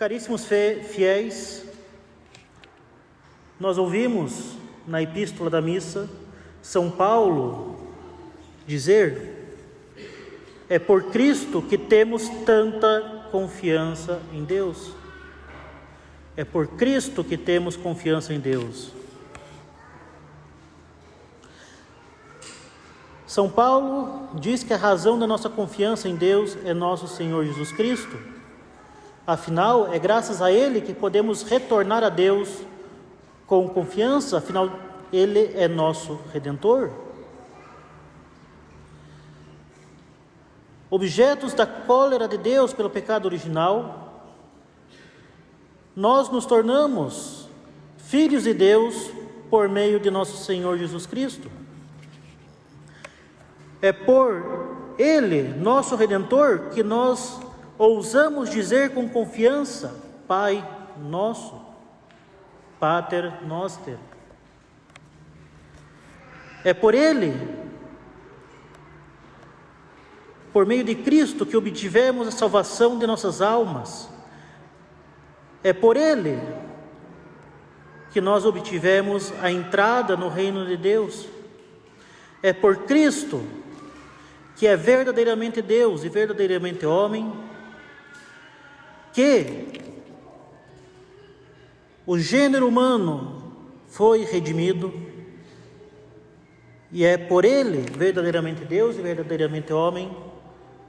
Caríssimos fiéis, nós ouvimos na Epístola da Missa São Paulo dizer: é por Cristo que temos tanta confiança em Deus. É por Cristo que temos confiança em Deus. São Paulo diz que a razão da nossa confiança em Deus é nosso Senhor Jesus Cristo. Afinal, é graças a Ele que podemos retornar a Deus com confiança, afinal, Ele é nosso Redentor. Objetos da cólera de Deus pelo pecado original, nós nos tornamos filhos de Deus por meio de nosso Senhor Jesus Cristo. É por Ele, nosso Redentor, que nós ousamos dizer com confiança: Pai nosso, Pater Noster. É por Ele, por meio de Cristo, que obtivemos a salvação de nossas almas. É por Ele que nós obtivemos a entrada no reino de Deus. É por Cristo, que é verdadeiramente Deus e verdadeiramente homem, que o gênero humano foi redimido, e é por Ele, verdadeiramente Deus e verdadeiramente homem,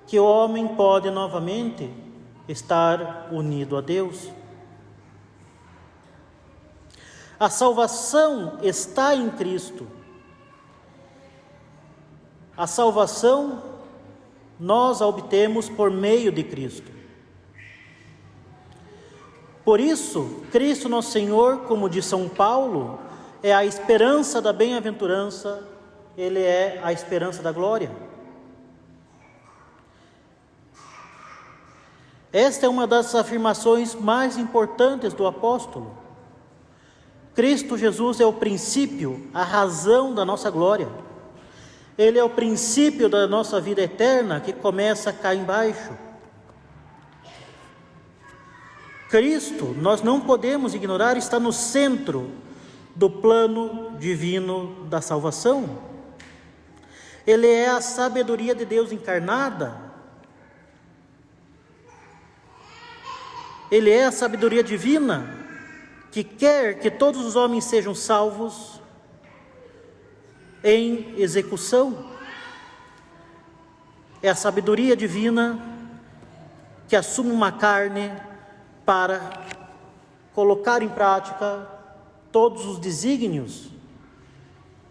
que o homem pode novamente estar unido a Deus. A salvação está em Cristo. A salvação nós a obtemos por meio de Cristo. Por isso, Cristo nosso Senhor, como diz São Paulo, é a esperança da bem-aventurança, Ele é a esperança da glória. Esta é uma das afirmações mais importantes do apóstolo. Cristo Jesus é o princípio, a razão da nossa glória. Ele é o princípio da nossa vida eterna que começa cá embaixo. Cristo, nós não podemos ignorar, está no centro do plano divino da salvação. Ele é a sabedoria de Deus encarnada. Ele é a sabedoria divina que quer que todos os homens sejam salvos em execução. É a sabedoria divina que assume uma carne para colocar em prática todos os desígnios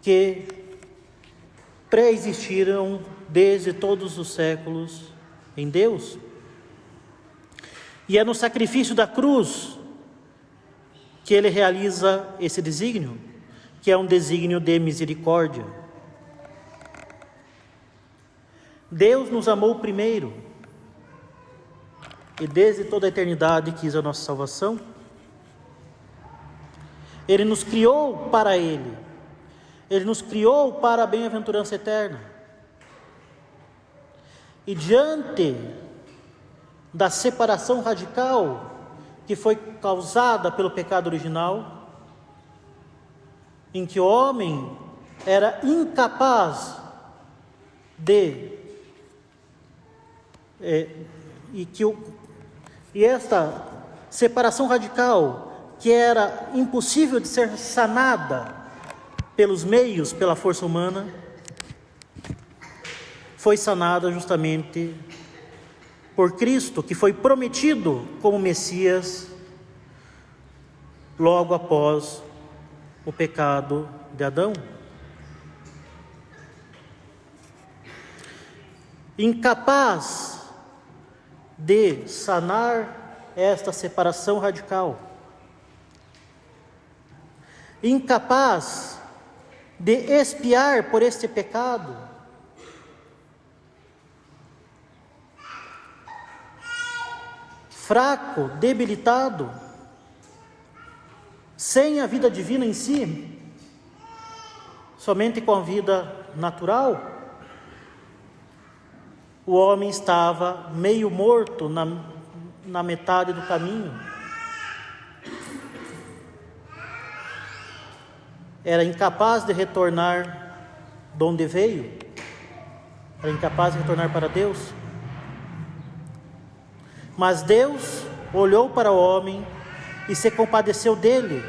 que pré-existiram desde todos os séculos em Deus. E é no sacrifício da cruz que Ele realiza esse desígnio, que é um desígnio de misericórdia. Deus nos amou primeiro, e desde toda a eternidade quis a nossa salvação. Ele nos criou para Ele. Ele nos criou para a bem-aventurança eterna. E diante da separação radical que foi causada pelo pecado original, em que o homem era incapaz e esta separação radical, que era impossível de ser sanada pelos meios, pela força humana, foi sanada justamente por Cristo, que foi prometido como Messias logo após o pecado de Adão. Incapaz de sanar esta separação radical, incapaz de expiar por este pecado, fraco, debilitado, sem a vida divina em si, somente com a vida natural, o homem estava meio morto na metade do caminho. era incapaz de retornar de onde veio, era incapaz de retornar para Deus. Mas Deus olhou para o homem e se compadeceu dele,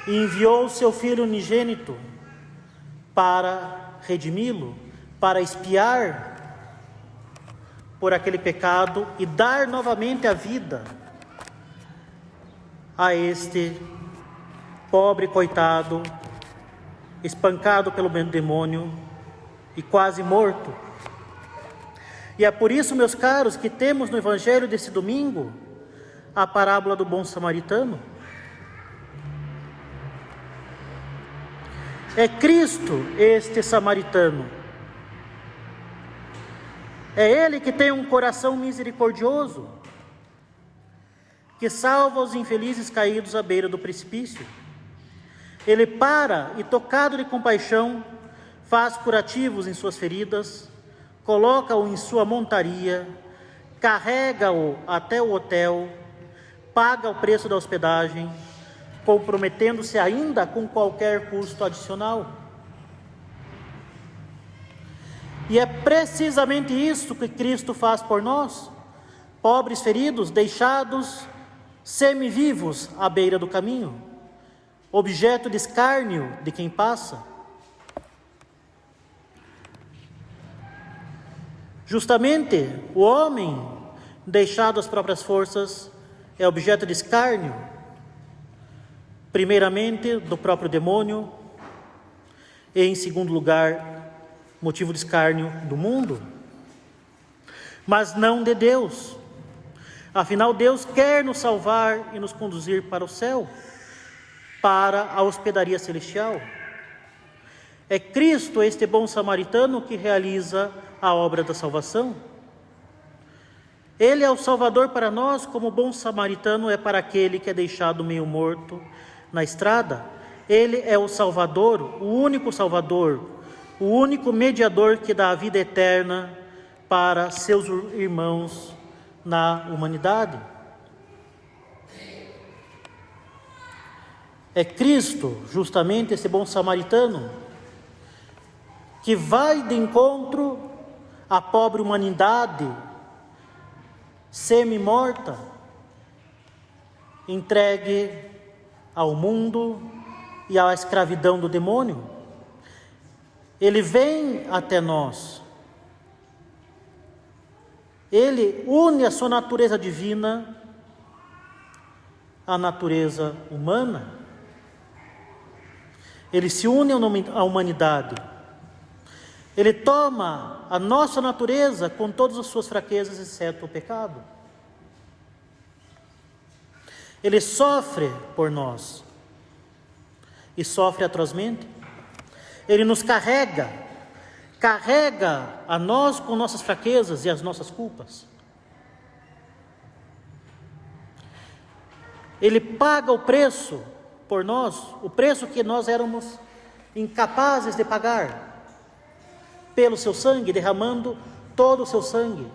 e enviou o seu Filho unigênito para redimi-lo, para expiar por aquele pecado e dar novamente a vida a este pobre coitado, espancado pelo demônio e quase morto. E é por isso, meus caros, que temos no Evangelho desse domingo a parábola do bom samaritano. É Cristo este samaritano. É Ele que tem um coração misericordioso, que salva os infelizes caídos à beira do precipício. Ele para e, tocado de compaixão, faz curativos em suas feridas, coloca-o em sua montaria, carrega-o até o hotel, paga o preço da hospedagem, comprometendo-se ainda com qualquer custo adicional. E é precisamente isso que Cristo faz por nós, pobres feridos, deixados semivivos à beira do caminho, objeto de escárnio de quem passa. Justamente o homem, deixado às próprias forças, é objeto de escárnio, primeiramente do próprio demônio, e em segundo lugar, motivo de escárnio do mundo, mas não de Deus. Afinal, Deus quer nos salvar e nos conduzir para o céu, para a hospedaria celestial. É Cristo, este bom samaritano, que realiza a obra da salvação. Ele é o Salvador para nós, como o bom samaritano é para aquele que é deixado meio morto na estrada. Ele é o Salvador, o único mediador que dá a vida eterna para seus irmãos na humanidade. É Cristo, justamente esse bom samaritano, que vai de encontro à pobre humanidade semi-morta, entregue ao mundo e à escravidão do demônio. Ele vem até nós. Ele une a sua natureza divina à natureza humana. Ele se une à humanidade. Ele toma a nossa natureza com todas as suas fraquezas, exceto o pecado. Ele sofre por nós. E sofre atrozmente. Ele nos carrega a nós com nossas fraquezas e as nossas culpas. Ele paga o preço por nós, o preço que nós éramos incapazes de pagar, pelo seu sangue, derramando todo o seu sangue,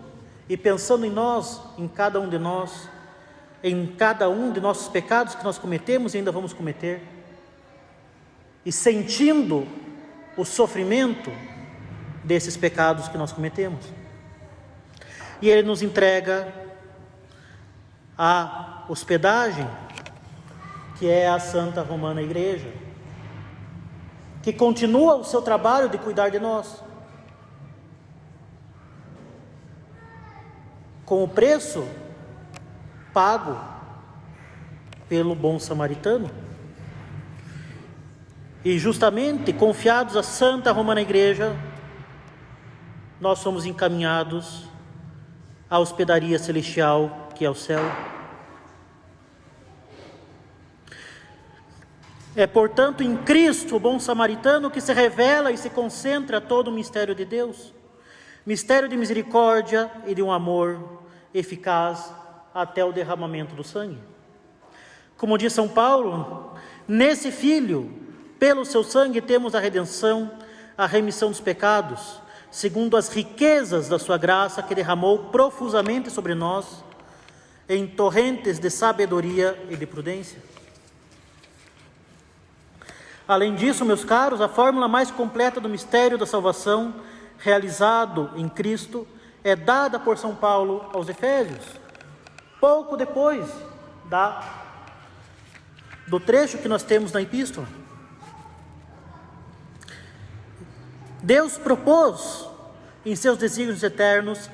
e pensando em nós, em cada um de nós, em cada um de nossos pecados que nós cometemos e ainda vamos cometer, e sentindo o sofrimento desses pecados que nós cometemos. E Ele nos entrega a hospedagem, que é a Santa Romana Igreja, que continua o seu trabalho de cuidar de nós, com o preço pago pelo bom samaritano. E justamente confiados à Santa Romana Igreja, nós somos encaminhados à hospedaria celestial, que é o céu. É, portanto, em Cristo, o bom samaritano, que se revela e se concentra todo o mistério de Deus, mistério de misericórdia e de um amor eficaz até o derramamento do sangue. Como diz São Paulo, nesse Filho, pelo seu sangue temos a redenção, a remissão dos pecados, segundo as riquezas da sua graça que derramou profusamente sobre nós, em torrentes de sabedoria e de prudência. Além disso, meus caros, a fórmula mais completa do mistério da salvação realizado em Cristo é dada por São Paulo aos Efésios, pouco depois do trecho que nós temos na epístola. Deus propôs, em seus desígnios eternos,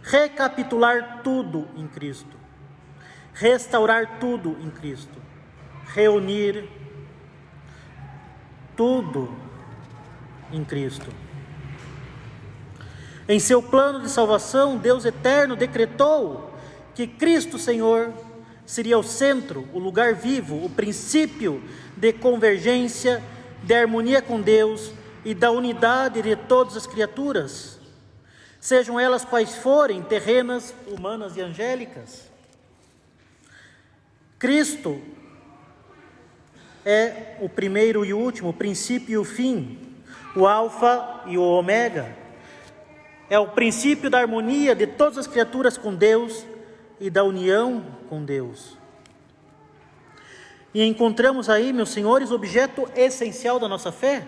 recapitular tudo em Cristo, restaurar tudo em Cristo, reunir tudo em Cristo. Em seu plano de salvação, Deus eterno decretou que Cristo Senhor seria o centro, o lugar vivo, o princípio de convergência, de harmonia com Deus e da unidade de todas as criaturas, sejam elas quais forem, terrenas, humanas e angélicas. Cristo é o primeiro e o último, o princípio e o fim, o alfa e o ômega. É o princípio da harmonia de todas as criaturas com Deus e da união com Deus. E encontramos aí, meus senhores, o objeto essencial da nossa fé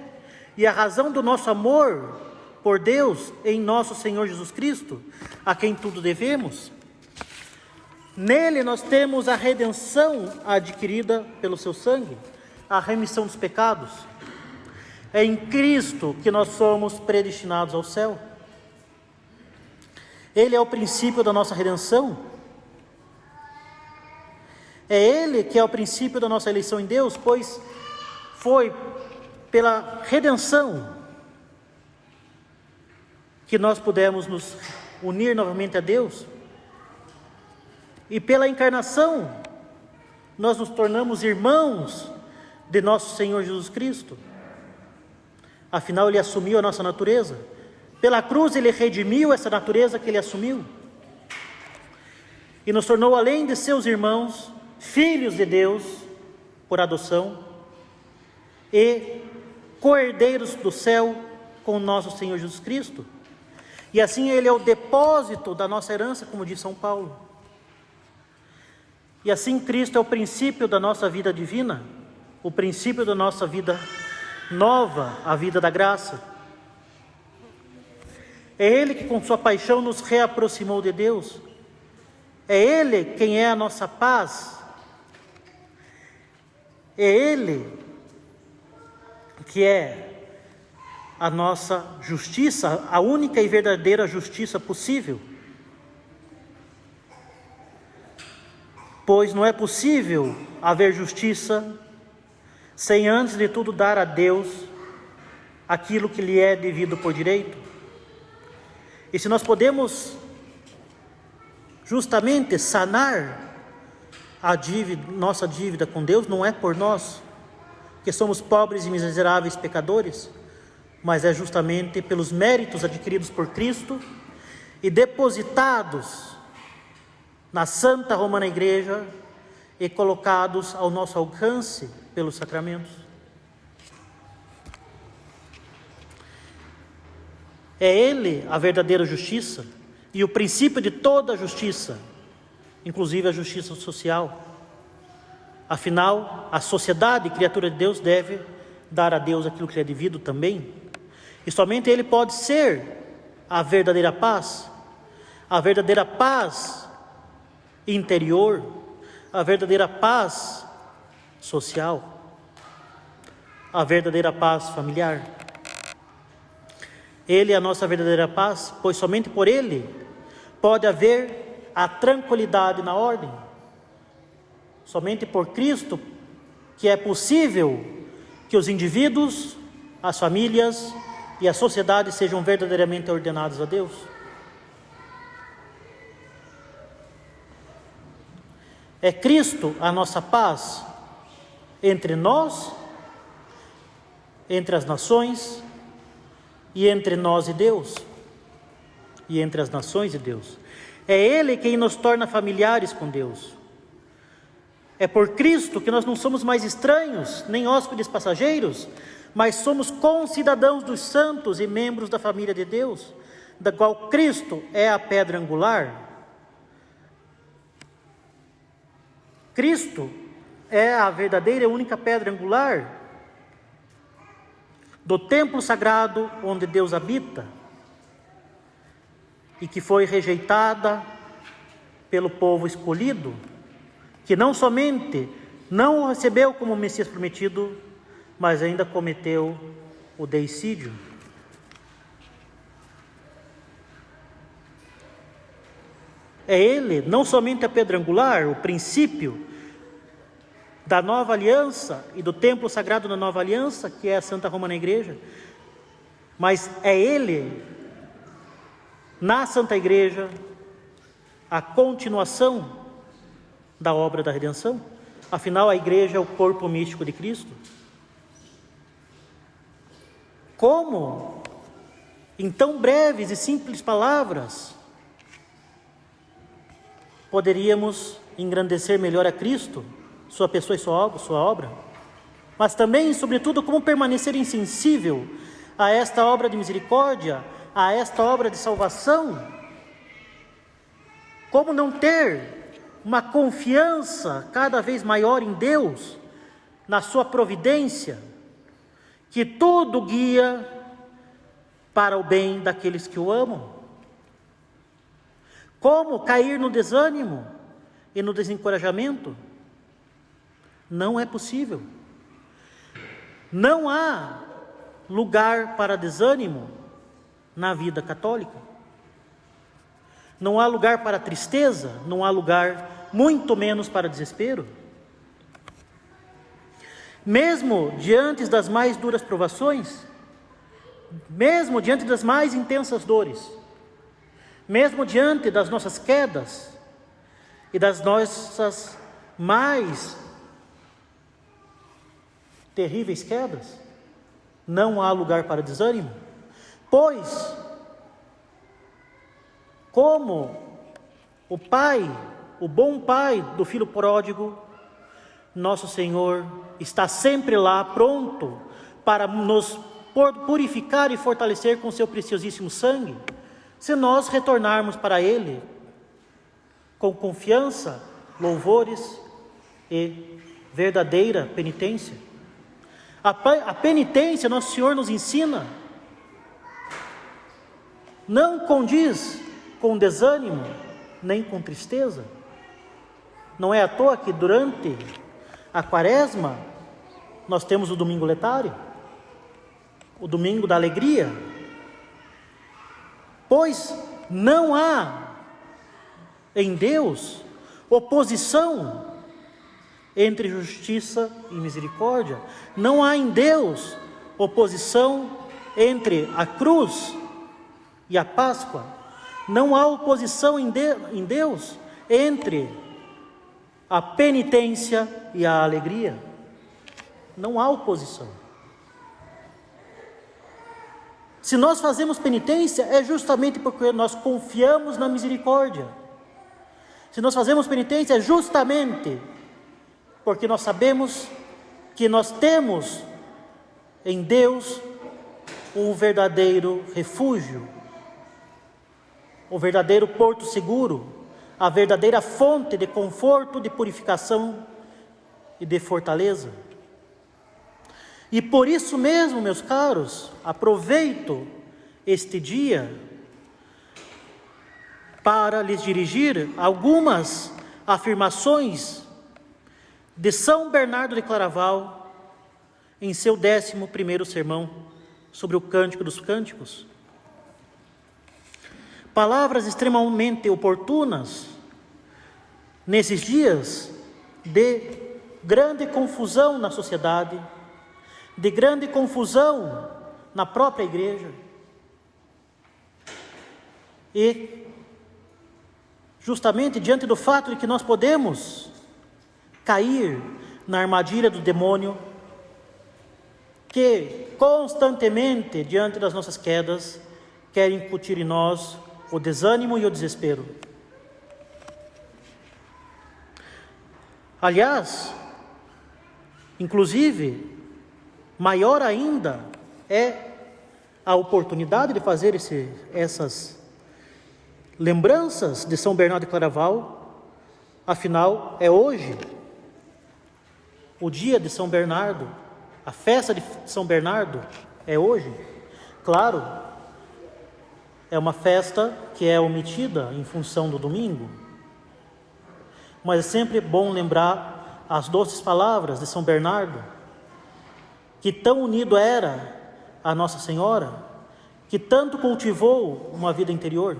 e a razão do nosso amor por Deus em nosso Senhor Jesus Cristo, a quem tudo devemos. Nele nós temos a redenção adquirida pelo seu sangue, a remissão dos pecados. É em Cristo que nós somos predestinados ao céu. Ele é o princípio da nossa redenção. É Ele que é o princípio da nossa eleição em Deus, pois foi pela redenção que nós pudemos nos unir novamente a Deus. E pela encarnação, nós nos tornamos irmãos de nosso Senhor Jesus Cristo. Afinal, Ele assumiu a nossa natureza. Pela cruz, Ele redimiu essa natureza que Ele assumiu. E nos tornou, além de seus irmãos, filhos de Deus, por adoção, e co-herdeiros do céu com nosso Senhor Jesus Cristo. E assim Ele é o depósito da nossa herança, como diz São Paulo. E assim Cristo é o princípio da nossa vida divina, o princípio da nossa vida nova, a vida da graça. É Ele que com sua paixão nos reaproximou de Deus. É Ele quem é a nossa paz. É Ele que é a nossa justiça, a única e verdadeira justiça possível. Pois não é possível haver justiça sem antes de tudo dar a Deus aquilo que lhe é devido por direito. E se nós podemos justamente sanar a dívida, nossa dívida com Deus, não é por nós, que somos pobres e miseráveis pecadores, mas é justamente pelos méritos adquiridos por Cristo e depositados na Santa Romana Igreja e colocados ao nosso alcance pelos sacramentos. É Ele a verdadeira justiça e o princípio de toda a justiça, inclusive a justiça social. Afinal, a sociedade, criatura de Deus, deve dar a Deus aquilo que lhe é devido também. E somente Ele pode ser a verdadeira paz interior, a verdadeira paz social, a verdadeira paz familiar. Ele é a nossa verdadeira paz, pois somente por Ele pode haver a tranquilidade na ordem. Somente por Cristo que é possível que os indivíduos, as famílias e a sociedade sejam verdadeiramente ordenados a Deus. É Cristo a nossa paz entre nós, entre as nações e entre nós e Deus, e entre as nações e Deus. É Ele quem nos torna familiares com Deus. É por Cristo que nós não somos mais estranhos, nem hóspedes passageiros, mas somos concidadãos dos santos e membros da família de Deus, da qual Cristo é a pedra angular. Cristo é a verdadeira e única pedra angular do templo sagrado onde Deus habita e que foi rejeitada pelo povo escolhido, que não somente não o recebeu como Messias prometido, mas ainda cometeu o deicídio. É ele, não somente a pedra angular, o princípio da nova aliança e do templo sagrado da nova aliança, que é a Santa Romana Igreja, mas é ele, na Santa Igreja, a continuação da obra da redenção. Afinal, a Igreja é o corpo místico de Cristo. Como, em tão breves e simples palavras, poderíamos engrandecer melhor a Cristo, sua pessoa e sua obra? Mas também, sobretudo, como permanecer insensível a esta obra de misericórdia, a esta obra de salvação? Como não ter uma confiança cada vez maior em Deus, na sua providência, que tudo guia para o bem daqueles que o amam? Como cair no desânimo e no desencorajamento? Não é possível. Não há lugar para desânimo na vida católica. Não há lugar para tristeza, não há lugar, muito menos para desespero. Mesmo diante das mais duras provações, mesmo diante das mais intensas dores, mesmo diante das nossas quedas e das nossas mais terríveis quedas, não há lugar para desânimo, pois, como o Pai, o bom Pai do Filho pródigo, nosso Senhor está sempre lá, pronto para nos purificar e fortalecer com seu preciosíssimo sangue, se nós retornarmos para Ele com confiança, louvores e verdadeira penitência. A penitência, nosso Senhor nos ensina, não condiz com desânimo, nem com tristeza. Não é à toa que durante a Quaresma nós temos o domingo letário, o domingo da alegria, pois não há em Deus oposição entre justiça e misericórdia. Não há em Deus oposição entre a cruz e a Páscoa. Não há oposição em Deus entre a penitência e a alegria. Não há oposição. Se nós fazemos penitência, é justamente porque nós confiamos na misericórdia. Se nós fazemos penitência, é justamente porque nós sabemos que nós temos em Deus um verdadeiro refúgio, o verdadeiro porto seguro, a verdadeira fonte de conforto, de purificação e de fortaleza. E por isso mesmo, meus caros, aproveito este dia para lhes dirigir algumas afirmações de São Bernardo de Claraval em seu 11º sermão sobre o Cântico dos Cânticos. Palavras extremamente oportunas nesses dias de grande confusão na sociedade, de grande confusão na própria igreja. E justamente diante do fato de que nós podemos cair na armadilha do demônio, que constantemente, diante das nossas quedas, quer incutir em nós o desânimo e o desespero. Aliás, inclusive, maior ainda é a oportunidade de fazer essas lembranças de São Bernardo de Claraval. Afinal, é hoje o dia de São Bernardo, a festa de São Bernardo, é hoje. Claro, é uma festa que é omitida em função do domingo, mas é sempre bom lembrar as doces palavras de São Bernardo, que tão unido era a Nossa Senhora, que tanto cultivou uma vida interior,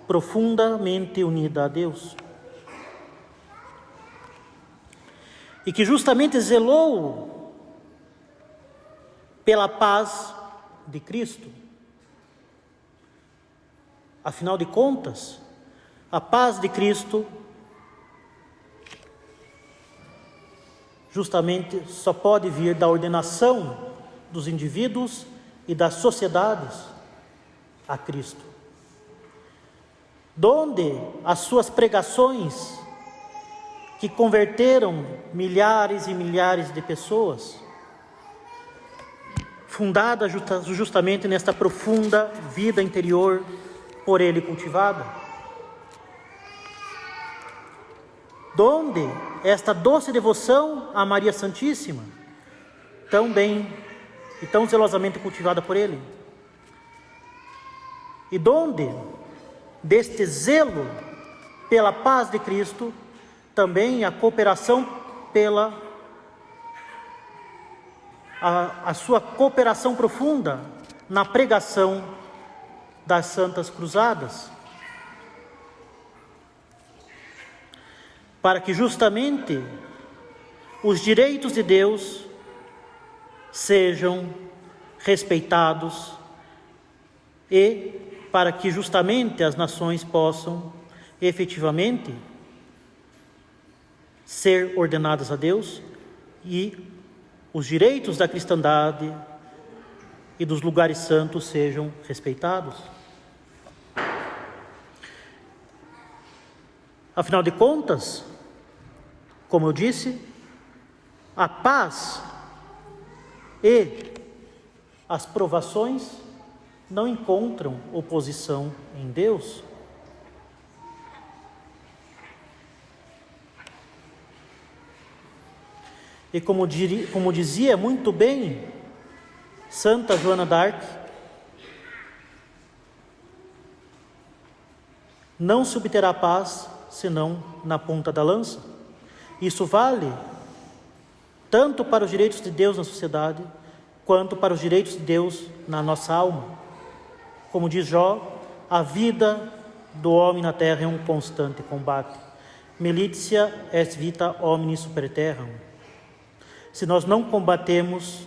profundamente unida a Deus, e que justamente zelou pela paz de Cristo. Afinal de contas, a paz de Cristo justamente só pode vir da ordenação dos indivíduos e das sociedades a Cristo. Donde as suas pregações, que converteram milhares e milhares de pessoas, fundada justamente nesta profunda vida interior por Ele cultivada. Donde esta doce devoção a Maria Santíssima, tão bem e tão zelosamente cultivada por Ele. E donde deste zelo pela paz de Cristo, também a cooperação pela a sua cooperação profunda na pregação das Santas Cruzadas, para que justamente os direitos de Deus sejam respeitados e para que justamente as nações possam efetivamente ser ordenadas a Deus e os direitos da cristandade e dos lugares santos sejam respeitados. Afinal de contas, como eu disse, a paz e as provações não encontram oposição em Deus. E como dizia muito bem Santa Joana d'Arc, não se obterá paz senão na ponta da lança. Isso vale tanto para os direitos de Deus na sociedade, quanto para os direitos de Deus na nossa alma. Como diz Jó, a vida do homem na terra é um constante combate. Militia est vita omni super terram. Se nós não combatemos,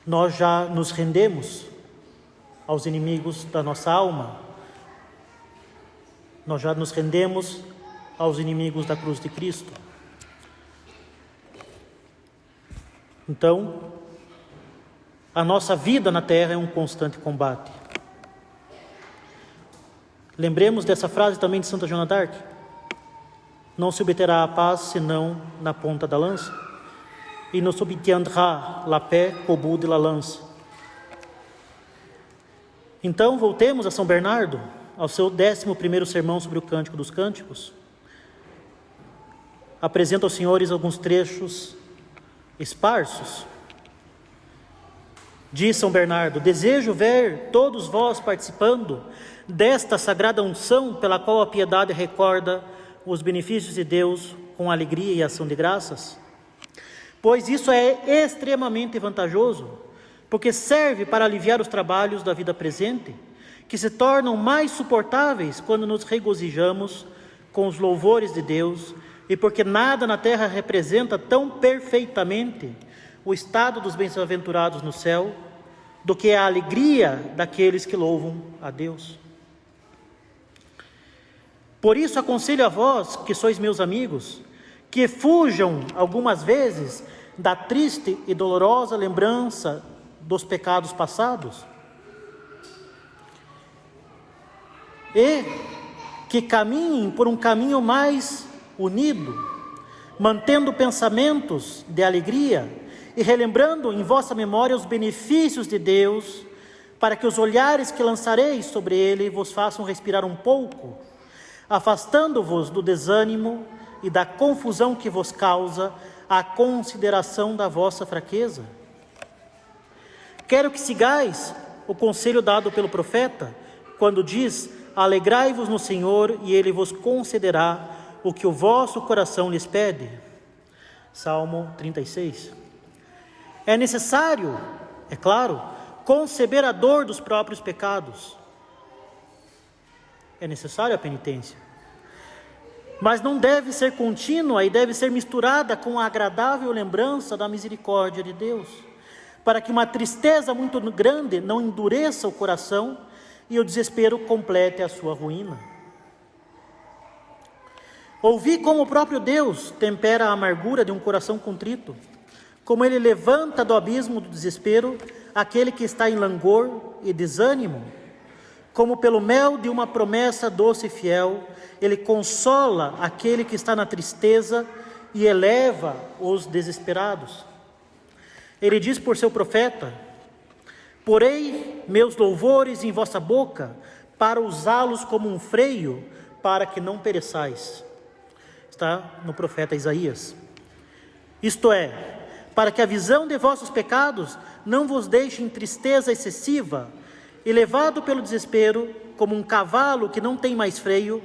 nós já nos rendemos aos inimigos da nossa alma. Nós já nos rendemos aos inimigos da cruz de Cristo. Então, a nossa vida na terra é um constante combate. Lembremos dessa frase também de Santa Joana d'Arc. Não se obterá a paz senão na ponta da lança. E ne s'obtiendra la paix qu'au bout de la lance. Então, voltemos a São Bernardo, ao seu 11º sermão sobre o Cântico dos Cânticos. Apresento aos senhores alguns trechos esparsos. Diz São Bernardo: desejo ver todos vós participando desta sagrada unção pela qual a piedade recorda os benefícios de Deus com alegria e ação de graças, pois isso é extremamente vantajoso, porque serve para aliviar os trabalhos da vida presente, que se tornam mais suportáveis quando nos regozijamos com os louvores de Deus, e porque nada na terra representa tão perfeitamente o estado dos bem-aventurados no céu, do que a alegria daqueles que louvam a Deus. Por isso aconselho a vós, que sois meus amigos, que fujam algumas vezes da triste e dolorosa lembrança dos pecados passados, e que caminhem por um caminho mais unido, mantendo pensamentos de alegria e relembrando em vossa memória os benefícios de Deus, para que os olhares que lançareis sobre Ele vos façam respirar um pouco, afastando-vos do desânimo e da confusão que vos causa a consideração da vossa fraqueza. Quero que sigais o conselho dado pelo profeta, quando diz: alegrai-vos no Senhor e Ele vos concederá o que o vosso coração lhes pede. Salmo 36. É necessário, é claro, conceber a dor dos próprios pecados. É necessário a penitência. Mas não deve ser contínua e deve ser misturada com a agradável lembrança da misericórdia de Deus, para que uma tristeza muito grande não endureça o coração e o desespero complete a sua ruína. Ouvi como o próprio Deus tempera a amargura de um coração contrito, como Ele levanta do abismo do desespero aquele que está em langor e desânimo, como pelo mel de uma promessa doce e fiel, Ele consola aquele que está na tristeza e eleva os desesperados. Ele diz por seu profeta: porei meus louvores em vossa boca, para usá-los como um freio, para que não pereçais. Está no profeta Isaías. Isto é, para que a visão de vossos pecados não vos deixe em tristeza excessiva, e levado pelo desespero, como um cavalo que não tem mais freio,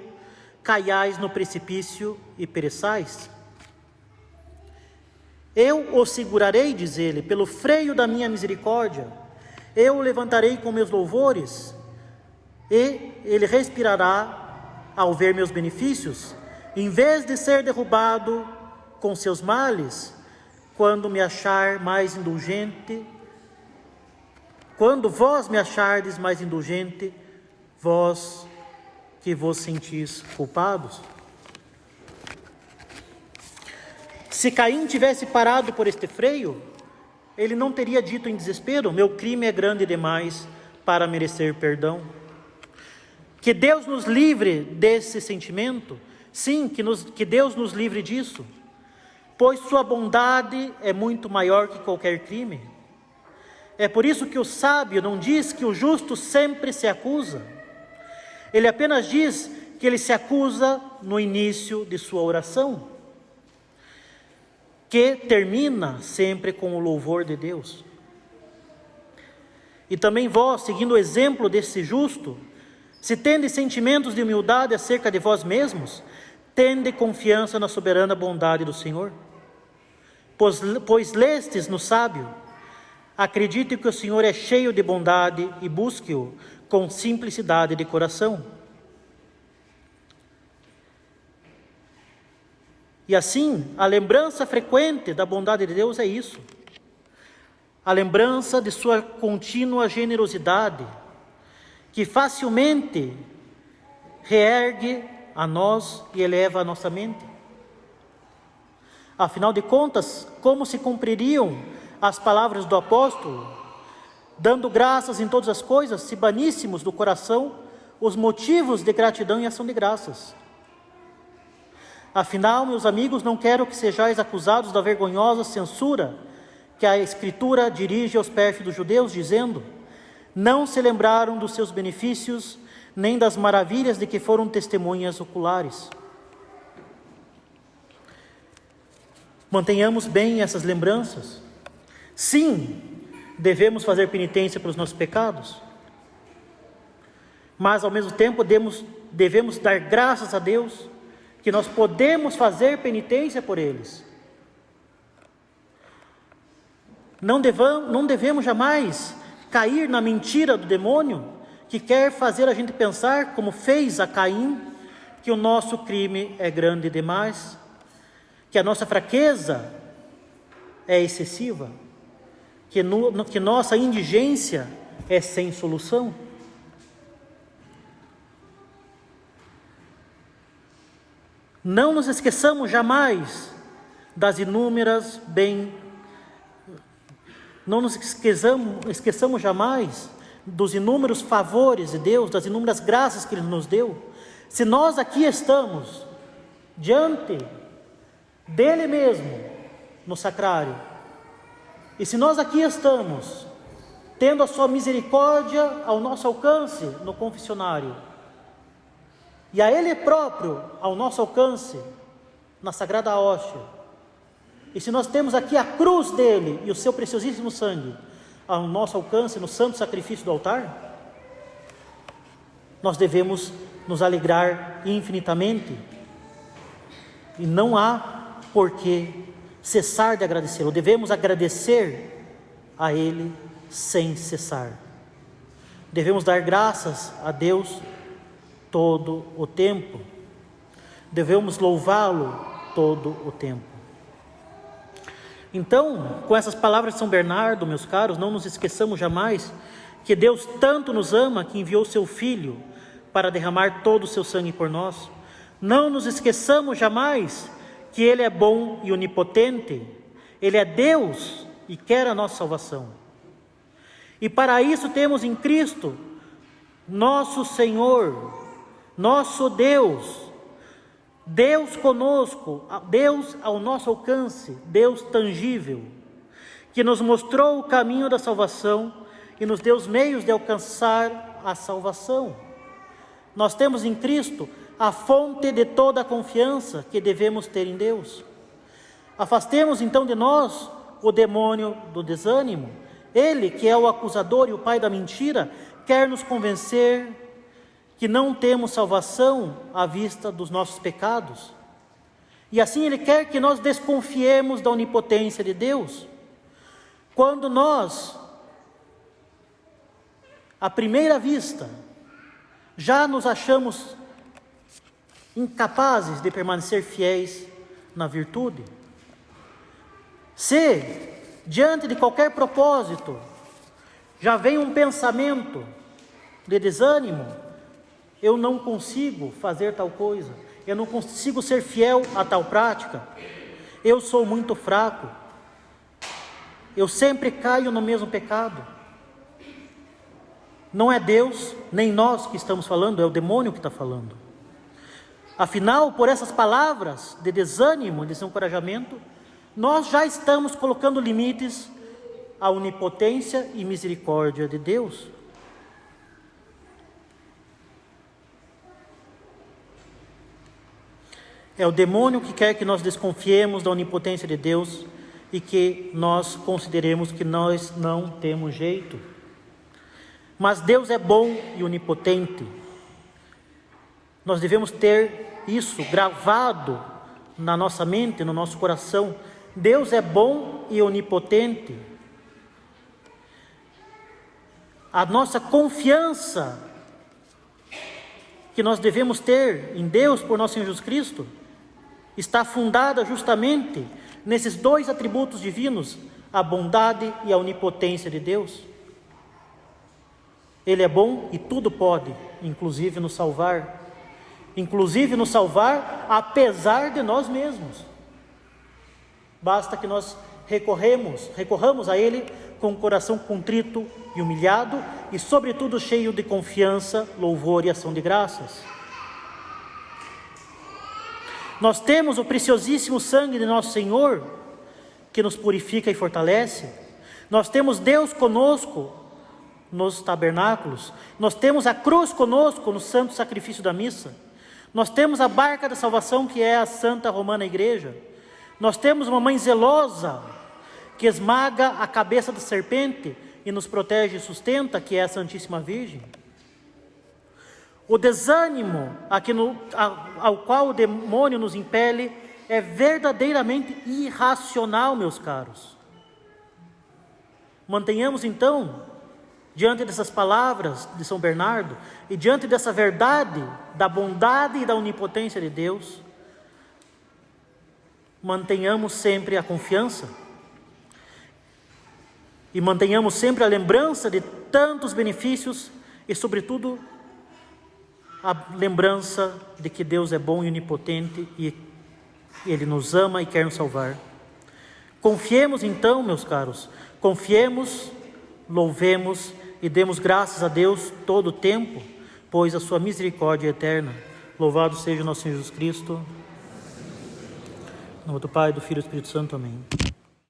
caiais no precipício e pereçais. Eu o segurarei, diz ele, pelo freio da minha misericórdia. Eu o levantarei com meus louvores, e ele respirará ao ver meus benefícios, em vez de ser derrubado com seus males, quando vós me achardes mais indulgente, vós que vos sentis culpados. Se Caim tivesse parado por este freio, ele não teria dito em desespero: meu crime é grande demais para merecer perdão. Que Deus nos livre desse sentimento. Sim, que Deus nos livre disso, pois sua bondade é muito maior que qualquer crime. É por isso que o sábio não diz que o justo sempre se acusa. Ele apenas diz que ele se acusa no início de sua oração, que termina sempre com o louvor de Deus. E também vós, seguindo o exemplo desse justo, se tendes sentimentos de humildade acerca de vós mesmos, tende confiança na soberana bondade do Senhor. Pois lestes no sábio, acredite que o Senhor é cheio de bondade e busque-o com simplicidade de coração. E assim, a lembrança frequente da bondade de Deus é isso. A lembrança de sua contínua generosidade, que facilmente reergue a nós e eleva a nossa mente. Afinal de contas, como se cumpririam as palavras do apóstolo, dando graças em todas as coisas, se baníssemos do coração os motivos de gratidão e ação de graças? Afinal, meus amigos, não quero que sejais acusados da vergonhosa censura que a Escritura dirige aos pérfidos judeus, dizendo: não se lembraram dos seus benefícios, nem das maravilhas de que foram testemunhas oculares. Mantenhamos bem essas lembranças. Sim, devemos fazer penitência pelos nossos pecados, mas ao mesmo tempo devemos dar graças a Deus que nós podemos fazer penitência por eles. Não devemos jamais cair na mentira do demônio, que quer fazer a gente pensar, como fez a Caim, que o nosso crime é grande demais, que a nossa fraqueza é excessiva, que nossa indigência é sem solução. Não nos esqueçamos jamais das inúmeras não nos esqueçamos jamais dos inúmeros favores de Deus, das inúmeras graças que Ele nos deu. Se nós aqui estamos diante dEle mesmo no sacrário, e se nós aqui estamos tendo a sua misericórdia ao nosso alcance no confessionário, e a Ele próprio ao nosso alcance na Sagrada Hóstia, e se nós temos aqui a cruz dele e o seu preciosíssimo sangue, ao nosso alcance no santo sacrifício do altar, nós devemos nos alegrar infinitamente. E não há por que cessar de agradecê-lo. Devemos agradecer a Ele sem cessar. Devemos dar graças a Deus todo o tempo. Devemos louvá-lo todo o tempo. Então, com essas palavras de São Bernardo, meus caros, não nos esqueçamos jamais que Deus tanto nos ama que enviou seu Filho para derramar todo o seu sangue por nós. Não nos esqueçamos jamais que Ele é bom e onipotente. Ele é Deus e quer a nossa salvação. E para isso temos em Cristo, nosso Senhor, nosso Deus, Deus conosco, Deus ao nosso alcance, Deus tangível, que nos mostrou o caminho da salvação e nos deu os meios de alcançar a salvação. Nós temos em Cristo a fonte de toda a confiança que devemos ter em Deus. Afastemos então de nós o demônio do desânimo. Ele, que é o acusador e o pai da mentira, quer nos convencer que não temos salvação à vista dos nossos pecados. E assim ele quer que nós desconfiemos da onipotência de Deus. Quando nós, à primeira vista, já nos achamos incapazes de permanecer fiéis na virtude. Se, diante de qualquer propósito, já vem um pensamento de desânimo, eu não consigo fazer tal coisa, eu não consigo ser fiel a tal prática, eu sou muito fraco, eu sempre caio no mesmo pecado. Não é Deus, nem nós que estamos falando, é o demônio que está falando. Afinal, por essas palavras de desânimo, de desencorajamento, nós já estamos colocando limites à onipotência e misericórdia de Deus. É o demônio que quer que nós desconfiemos da onipotência de Deus e que nós consideremos que nós não temos jeito. Mas Deus é bom e onipotente. Nós devemos ter isso gravado na nossa mente, no nosso coração. Deus é bom e onipotente. A nossa confiança que nós devemos ter em Deus por nosso Senhor Jesus Cristo está fundada justamente nesses dois atributos divinos, a bondade e a onipotência de Deus. Ele é bom e tudo pode, inclusive nos salvar. Inclusive nos salvar apesar de nós mesmos. Basta que nós recorramos a Ele com o coração contrito e humilhado e sobretudo cheio de confiança, louvor e ação de graças. Nós temos o preciosíssimo sangue de nosso Senhor, que nos purifica e fortalece. Nós temos Deus conosco nos tabernáculos. Nós temos a cruz conosco no santo sacrifício da missa. Nós temos a barca da salvação, que é a Santa Romana Igreja. Nós temos uma mãe zelosa, que esmaga a cabeça da serpente e nos protege e sustenta, que é a Santíssima Virgem. O desânimo ao qual o demônio nos impele é verdadeiramente irracional, meus caros. Mantenhamos então, diante dessas palavras de São Bernardo e diante dessa verdade da bondade e da onipotência de Deus, mantenhamos sempre a confiança e mantenhamos sempre a lembrança de tantos benefícios e, sobretudo, a lembrança de que Deus é bom e onipotente e Ele nos ama e quer nos salvar. Confiemos então, meus caros, confiemos, louvemos e demos graças a Deus todo o tempo, pois a sua misericórdia é eterna. Louvado seja o nosso Senhor Jesus Cristo. Em nome do Pai, do Filho e do Espírito Santo. Amém.